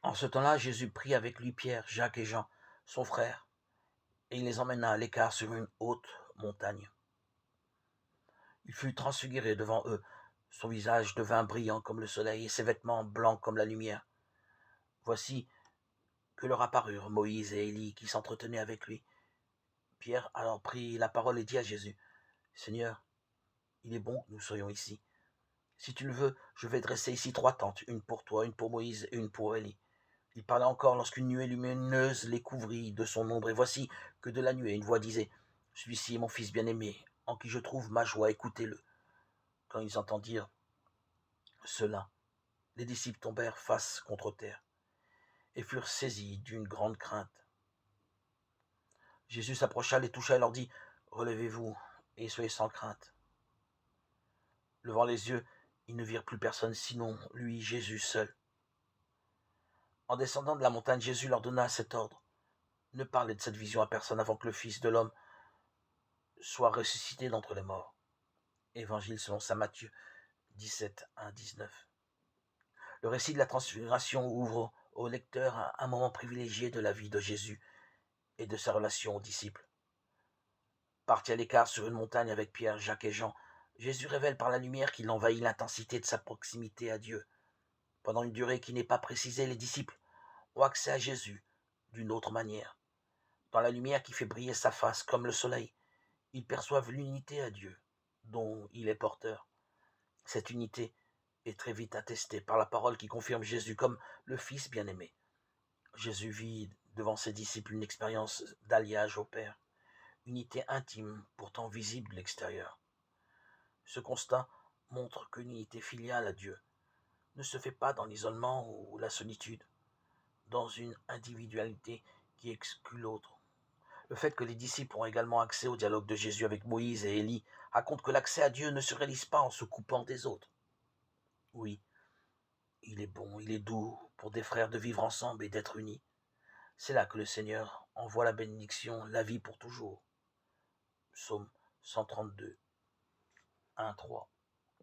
En ce temps-là, Jésus prit avec lui Pierre, Jacques et Jean, son frère, et il les emmena à l'écart sur une haute montagne. Il fut transfiguré devant eux. Son visage devint brillant comme le soleil et ses vêtements blancs comme la lumière. Voici que leur apparurent Moïse et Élie qui s'entretenaient avec lui. Pierre alors prit la parole et dit à Jésus, « Seigneur, il est bon que nous soyons ici. Si tu le veux, je vais dresser ici 3 tentes, une pour toi, une pour Moïse et une pour Élie. » Il parlait encore lorsqu'une nuée lumineuse les couvrit de son ombre, et voici que de la nuée une voix disait, « Celui-ci est mon fils bien-aimé, en qui je trouve ma joie, écoutez-le. » Quand ils entendirent cela, les disciples tombèrent face contre terre et furent saisis d'une grande crainte. Jésus s'approcha, les toucha et leur dit, « Relevez-vous et soyez sans crainte. » Levant les yeux, ils ne virent plus personne, sinon lui, Jésus seul. En descendant de la montagne, Jésus leur donna cet ordre, « Ne parlez de cette vision à personne avant que le Fils de l'homme soit ressuscité d'entre les morts. » Évangile selon saint Matthieu 17, 1-19. Le récit de la transfiguration ouvre au lecteur un moment privilégié de la vie de Jésus et de sa relation aux disciples. Parti à l'écart sur une montagne avec Pierre, Jacques et Jean, Jésus révèle par la lumière qu'il envahit l'intensité de sa proximité à Dieu. Pendant une durée qui n'est pas précisée, les disciples ont accès à Jésus d'une autre manière. Dans la lumière qui fait briller sa face comme le soleil, ils perçoivent l'unité à Dieu dont il est porteur. Cette unité est très vite attestée par la parole qui confirme Jésus comme le Fils bien-aimé. Jésus vit devant ses disciples une expérience d'alliage au Père, unité intime pourtant visible de l'extérieur. Ce constat montre qu'une unité filiale à Dieu ne se fait pas dans l'isolement ou la solitude, dans une individualité qui exclut l'autre. Le fait que les disciples ont également accès au dialogue de Jésus avec Moïse et Élie raconte que l'accès à Dieu ne se réalise pas en se coupant des autres. Oui, il est bon, il est doux pour des frères de vivre ensemble et d'être unis. C'est là que le Seigneur envoie la bénédiction, la vie pour toujours. Psaume 132, 1-3.